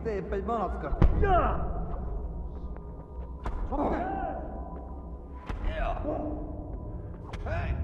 Ty, pejmonocka. Hej!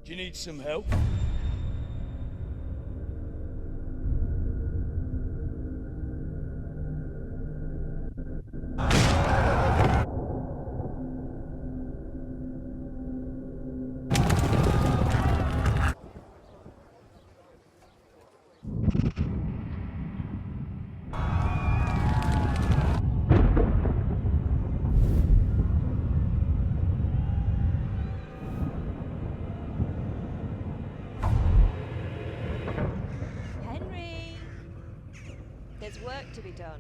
Do you need some help? There's work to be done.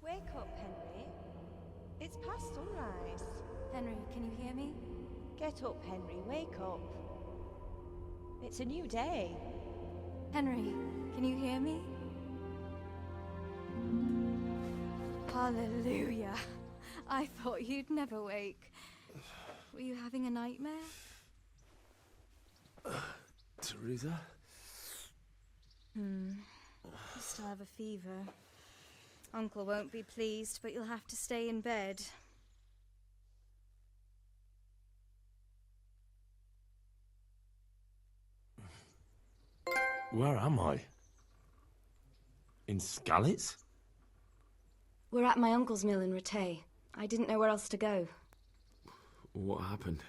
Wake up, Henry. It's past sunrise. Henry, can you hear me? Get up, Henry. Wake up. It's a new day. Henry, can you hear me? Hallelujah. I thought you'd never wake. Were you having a nightmare? Teresa? You still have a fever. Uncle won't be pleased, but you'll have to stay in bed. Where am I? In Skalitz? We're at my uncle's mill in Rattay. I didn't know where else to go. What happened?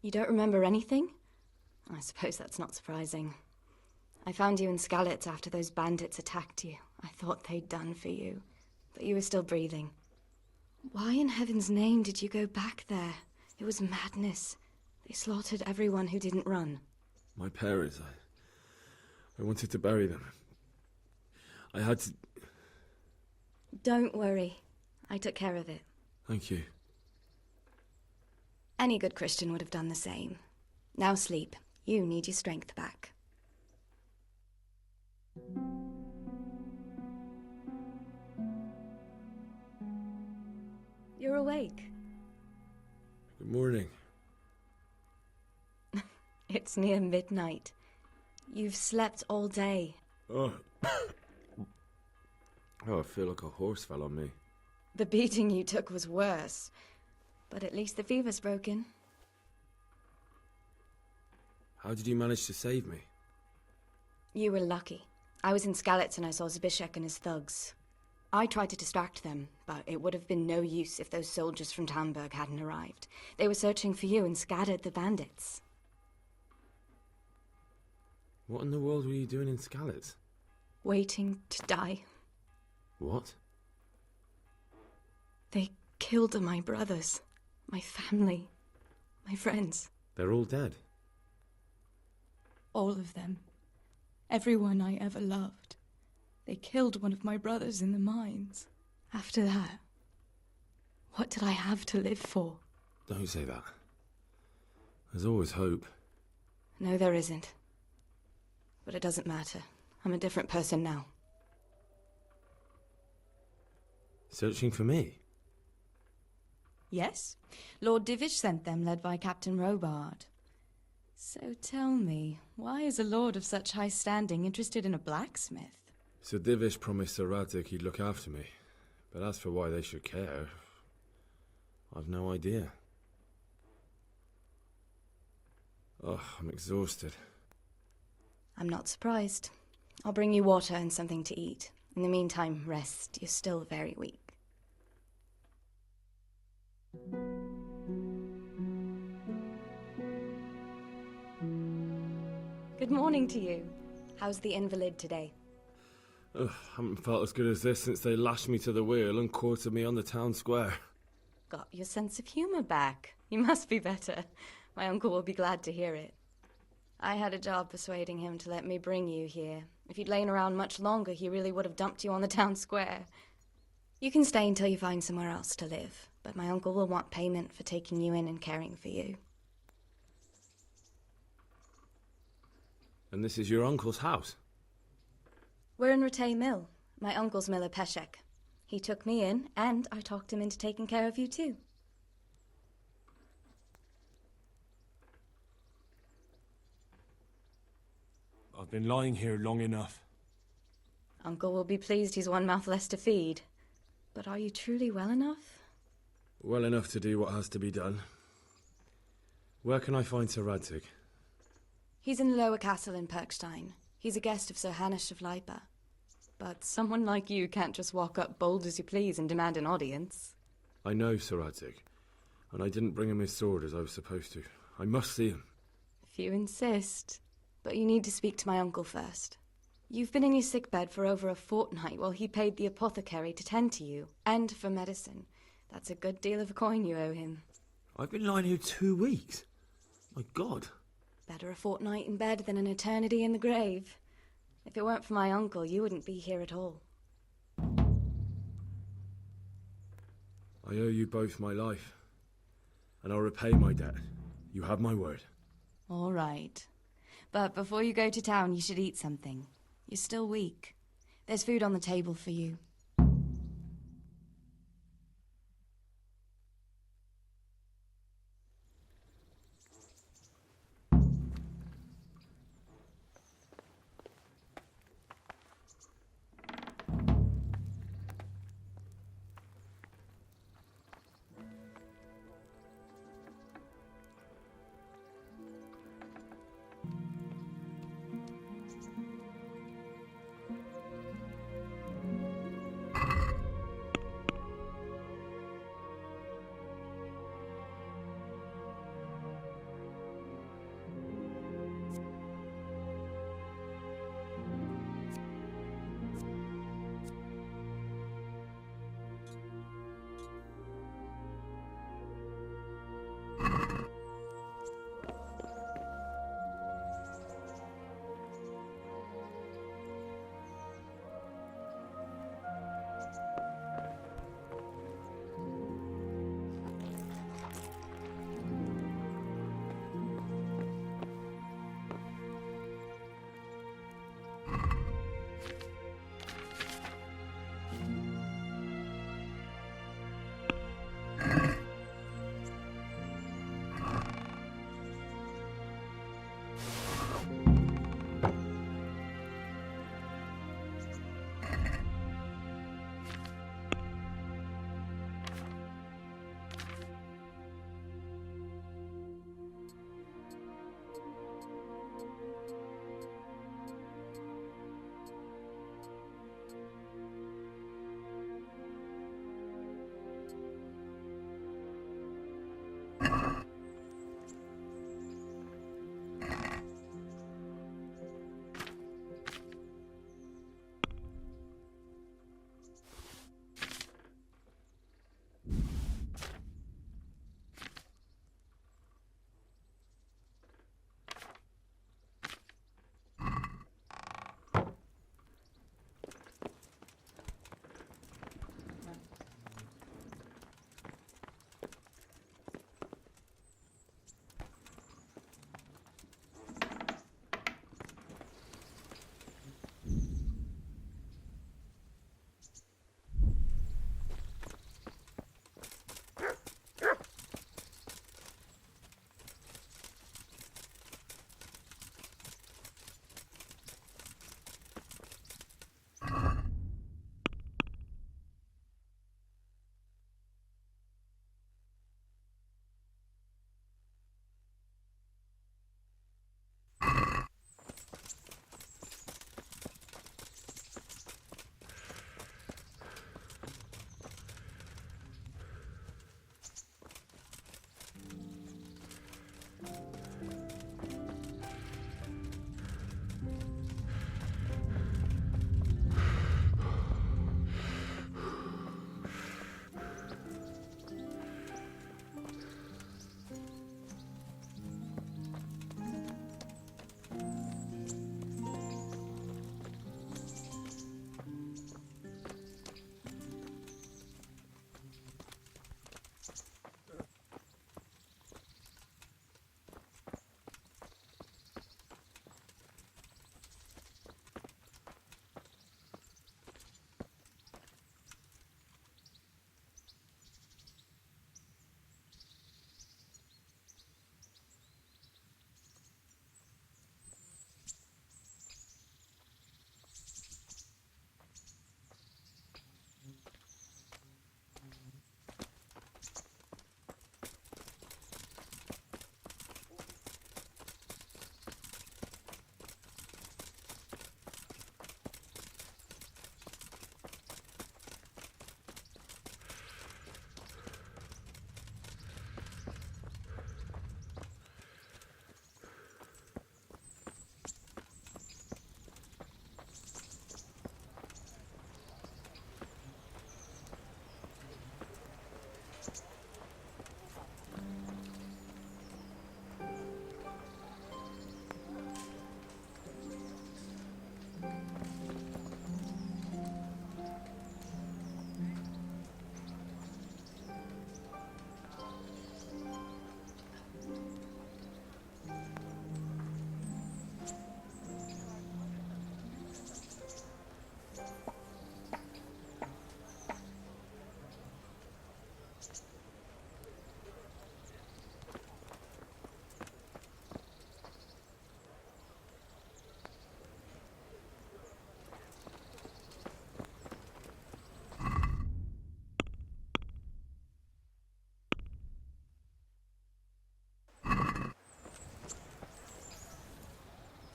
You don't remember anything? I suppose that's not surprising. I found you in Skalitz after those bandits attacked you. I thought they'd done for you, but you were still breathing. Why in heaven's name did you go back there? It was madness. They slaughtered everyone who didn't run. My parents, I wanted to bury them. I had to... Don't worry. I took care of it. Thank you. Any good Christian would have done the same. Now sleep. You need your strength back. You're awake. Good morning. It's near midnight. You've slept all day. Oh. Oh, I feel like a horse fell on me. The beating you took was worse. But at least the fever's broken. How did you manage to save me? You were lucky. I was in Skalitz and I saw Zbyszek and his thugs. I tried to distract them, but it would have been no use if those soldiers from Tamburg hadn't arrived. They were searching for you and scattered the bandits. What in the world were you doing in Skalitz? Waiting to die. What? They killed my brothers, my family, my friends. They're all dead. All of them. Everyone I ever loved. They killed one of my brothers in the mines. After that, what did I have to live for? Don't say that. There's always hope. No, there isn't. But it doesn't matter. I'm a different person now. Searching for me? Yes. Lord Divish sent them, led by Captain Robard. So tell me, why is a lord of such high standing interested in a blacksmith? Sir Divish promised Sir Radzig he'd look after me. But as for why they should care, I've no idea. Oh, I'm exhausted. I'm not surprised. I'll bring you water and something to eat. In the meantime, rest. You're still very weak. Good morning to you. How's the invalid today? Ugh, haven't felt as good as this since they lashed me to the wheel and quartered me on the town square. Got your sense of humor back. You must be better. My uncle will be glad to hear it. I had a job persuading him to let me bring you here. If you'd lain around much longer, he really would have dumped you on the town square. You can stay until you find somewhere else to live, but my uncle will want payment for taking you in and caring for you. And this is your uncle's house? We're in Rattay Mill, my uncle's miller Peshek. He took me in, and I talked him into taking care of you too. I've been lying here long enough. Uncle will be pleased he's one mouth less to feed. But are you truly well enough? Well enough to do what has to be done. Where can I find Sir Radzig? He's in the lower castle in Perkstein. He's a guest of Sir Hanush of Leipa. But someone like you can't just walk up bold as you please and demand an audience. I know Sir Radzig, and I didn't bring him his sword as I was supposed to. I must see him. If you insist. But you need to speak to my uncle first. You've been in your sickbed for over a fortnight while he paid the apothecary to tend to you, and for medicine. That's a good deal of a coin you owe him. I've been lying here 2 weeks. My God. Better a fortnight in bed than an eternity in the grave. If it weren't for my uncle, you wouldn't be here at all. I owe you both my life, and I'll repay my debt. You have my word. All right. But before you go to town, you should eat something. You're still weak. There's food on the table for you.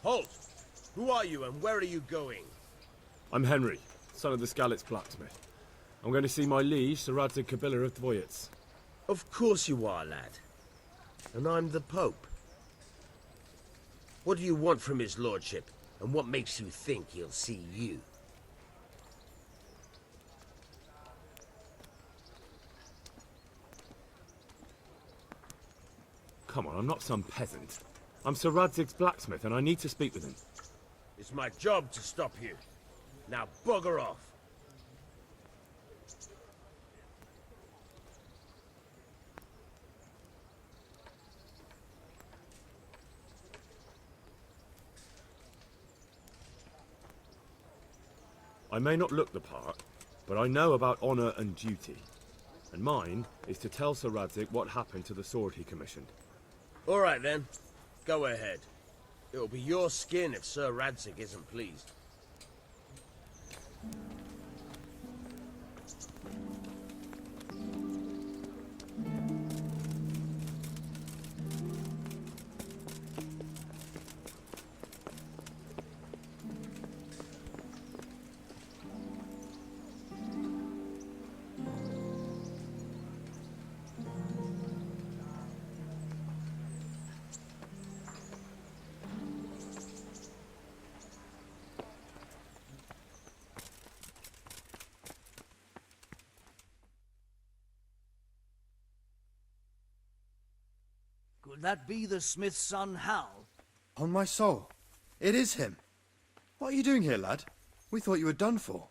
Halt! Who are you and where are you going? I'm Henry, son of the Skalitz blacksmith. I'm going to see my liege, Sir Radzig Kabila of Dvoyets. Of course you are, lad. And I'm the Pope. What do you want from his lordship? And what makes you think he'll see you? Come on, I'm not some peasant. I'm Sir Radzig's blacksmith and I need to speak with him. It's my job to stop you. Now bugger off. I may not look the part, but I know about honour and duty. And mine is to tell Sir Radzig what happened to the sword he commissioned. All right then. Go ahead. It'll be your skin if Sir Radzig isn't pleased. Could that be the smith's son, Hal? On my soul, it is him. What are you doing here, lad? We thought you were done for.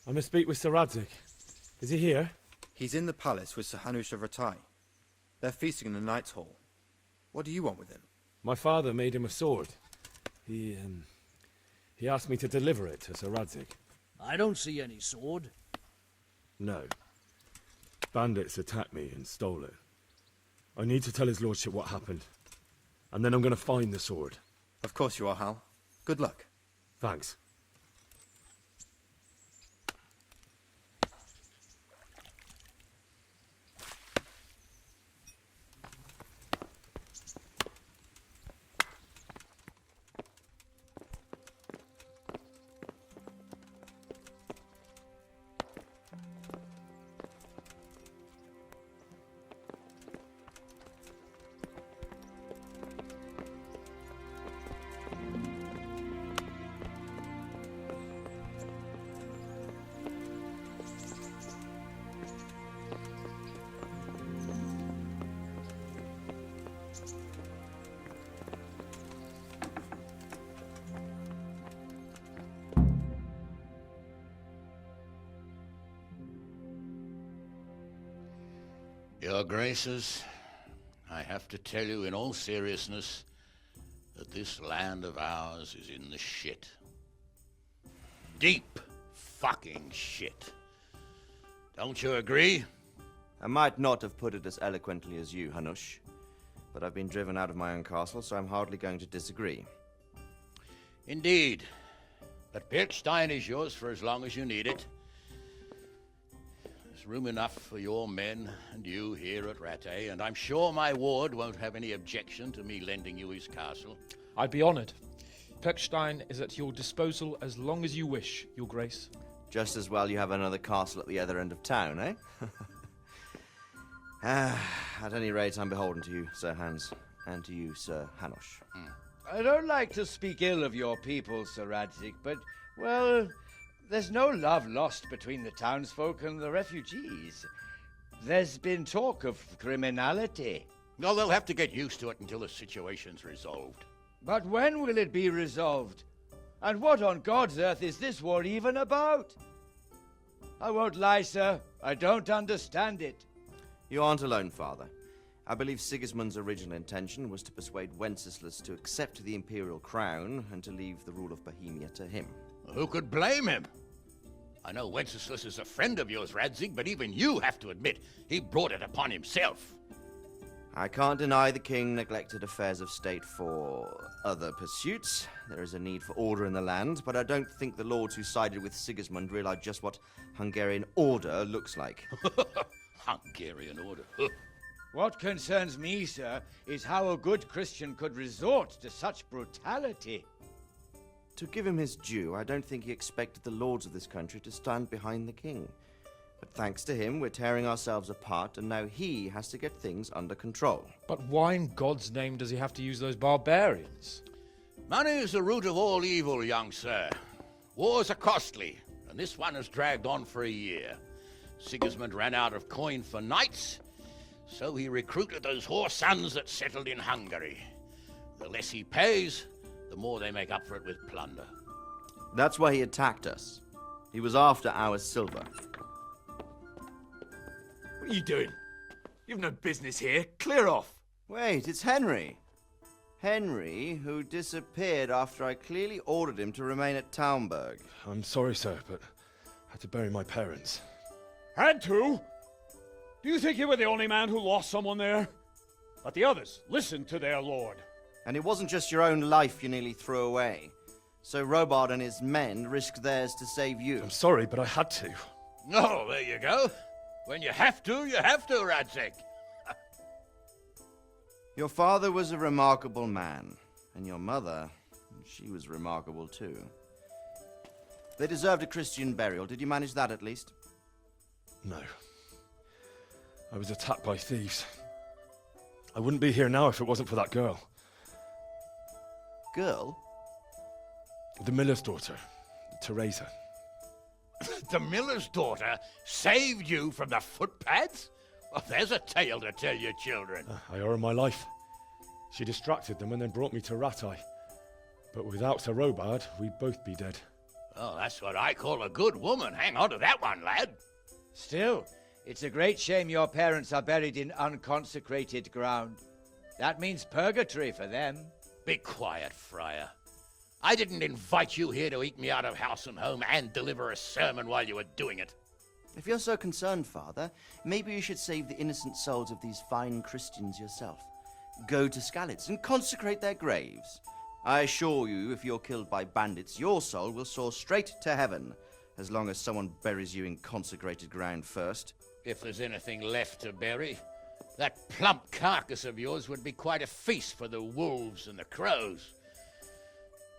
I must speak with Sir Radzig. Is he here? He's in the palace with Sir Hanush of Rattay. They're feasting in the Knight's Hall. What do you want with him? My father made him a sword. He asked me to deliver it to Sir Radzig. I don't see any sword. No. Bandits attacked me and stole it. I need to tell his lordship what happened. And then I'm going to find the sword. Of course you are, Hal. Good luck. Thanks. Your Graces, I have to tell you in all seriousness that this land of ours is in the shit. Deep fucking shit. Don't you agree? I might not have put it as eloquently as you, Hanush, but I've been driven out of my own castle, so I'm hardly going to disagree. Indeed. But Pirkstein is yours for as long as you need it. There's room enough for your men and you here at Rattay, and I'm sure my ward won't have any objection to me lending you his castle. I'd be honoured. Pirkstein is at your disposal as long as you wish, Your Grace. Just as well you have another castle at the other end of town, eh? At any rate, I'm beholden to you, Sir Hans, and to you, Sir Hanush. I don't like to speak ill of your people, Sir Radzig, but, well, there's no love lost between the townsfolk and the refugees. There's been talk of criminality. No, they'll have to get used to it until the situation's resolved. But when will it be resolved? And what on God's earth is this war even about? I won't lie, sir. I don't understand it. You aren't alone, Father. I believe Sigismund's original intention was to persuade Wenceslas to accept the imperial crown and to leave the rule of Bohemia to him. Who could blame him? I know Wenceslas is a friend of yours, Radzig, but even you have to admit he brought it upon himself. I can't deny the king neglected affairs of state for other pursuits. There is a need for order in the land, but I don't think the lords who sided with Sigismund realized just what Hungarian order looks like. Hungarian order. What concerns me, sir, is how a good Christian could resort to such brutality. To give him his due, I don't think he expected the lords of this country to stand behind the king. But thanks to him, we're tearing ourselves apart, and now he has to get things under control. But why in God's name does he have to use those barbarians? Money is the root of all evil, young sir. Wars are costly, and this one has dragged on for a year. Sigismund ran out of coin for knights, so he recruited those whore sons that settled in Hungary. The less he pays, the more they make up for it with plunder. That's why he attacked us. He was after our silver. What are you doing? You've no business here. Clear off. Wait, it's Henry. Henry, who disappeared after I clearly ordered him to remain at Taumberg. I'm sorry, sir, but I had to bury my parents. Had to? Do you think you were the only man who lost someone there? But the others listened to their lord. And it wasn't just your own life you nearly threw away. So Robard and his men risked theirs to save you. I'm sorry, but I had to. Oh, there you go. When you have to, Radzig. Your father was a remarkable man, and your mother, she was remarkable too. They deserved a Christian burial. Did you manage that at least? No. I was attacked by thieves. I wouldn't be here now if it wasn't for that girl. Girl? The miller's daughter, Teresa. The miller's daughter saved you from the footpads? Well, there's a tale to tell your children. I owe her my life. She distracted them and then brought me to Rattay. But without Sir Robard, we'd both be dead. Oh, that's what I call a good woman. Hang on to that one, lad. Still, it's a great shame your parents are buried in unconsecrated ground. That means purgatory for them. Be quiet, Friar. I didn't invite you here to eat me out of house and home and deliver a sermon while you were doing it. If you're so concerned, Father, maybe you should save the innocent souls of these fine Christians yourself. Go to Skalitz and consecrate their graves. I assure you, if you're killed by bandits, your soul will soar straight to heaven, as long as someone buries you in consecrated ground first. If there's anything left to bury, that plump carcass of yours would be quite a feast for the wolves and the crows.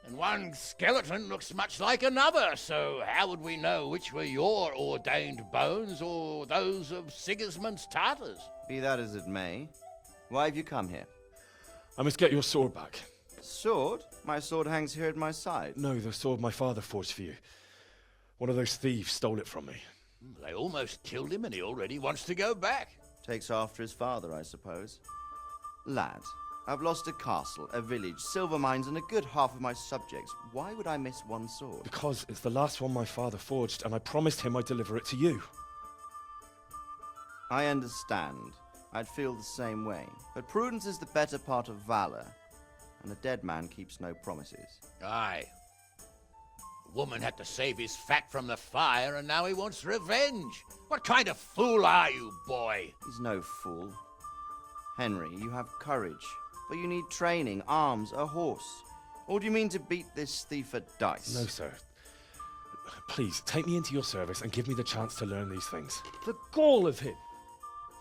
And one skeleton looks much like another, so how would we know which were your ordained bones or those of Sigismund's Tartars? Be that as it may, why have you come here? I must get your sword back. Sword? My sword hangs here at my side. No, the sword my father forged for you. One of those thieves stole it from me. They almost killed him and he already wants to go back. Takes after his father, I suppose. Lad, I've lost a castle, a village, silver mines, and a good half of my subjects. Why would I miss one sword? Because it's the last one my father forged, and I promised him I'd deliver it to you. I understand. I'd feel the same way. But prudence is the better part of valor, and a dead man keeps no promises. Aye. The woman had to save his fat from the fire, and now he wants revenge. What kind of fool are you, boy? He's no fool. Henry, you have courage, but you need training, arms, a horse. Or do you mean to beat this thief at dice? No, sir. Please, take me into your service and give me the chance to learn these things. The gall of him.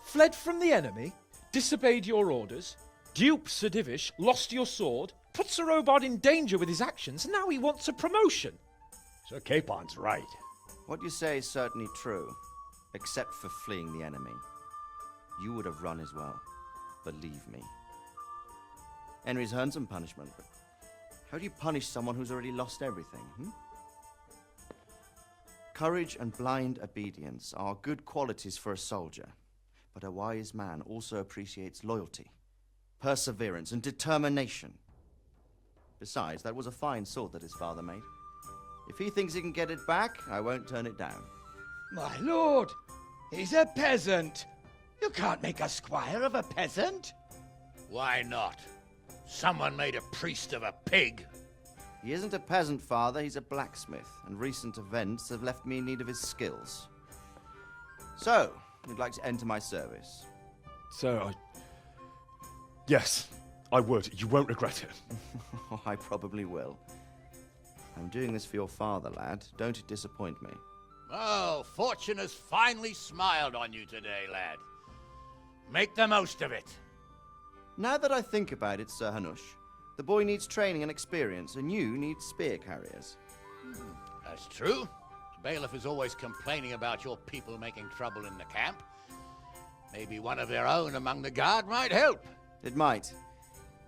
Fled from the enemy, disobeyed your orders, duped Sir Divish, lost your sword, put Sir Robard in danger with his actions, and now he wants a promotion. Sir Capon's right. What you say is certainly true, except for fleeing the enemy. You would have run as well, believe me. Henry's earned some punishment, but how do you punish someone who's already lost everything, Courage and blind obedience are good qualities for a soldier, but a wise man also appreciates loyalty, perseverance, and determination. Besides, that was a fine sword that his father made. If he thinks he can get it back, I won't turn it down. My lord, he's a peasant. You can't make a squire of a peasant. Why not? Someone made a priest of a pig. He isn't a peasant, Father, he's a blacksmith, and recent events have left me in need of his skills. So, you'd like to enter my service? Sir, Yes, I would. You won't regret it. Oh, I probably will. I'm doing this for your father, lad. Don't it disappoint me. Oh, fortune has finally smiled on you today, lad. Make the most of it. Now that I think about it, Sir Hanush, the boy needs training and experience, and you need spear carriers. That's true. The bailiff is always complaining about your people making trouble in the camp. Maybe one of their own among the guard might help. It might.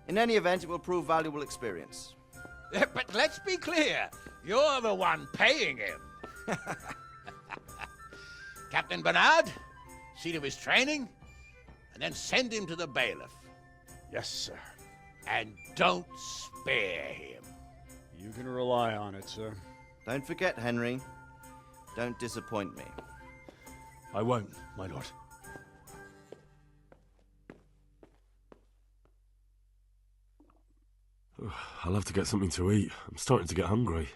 In any event, it will prove valuable experience. But let's be clear, you're the one paying him. Captain Bernard, see to his training, and then send him to the bailiff. Yes, sir. And don't spare him. You can rely on it, sir. Don't forget, Henry. Don't disappoint me. I won't, my lord. I'll have to get something to eat. I'm starting to get hungry.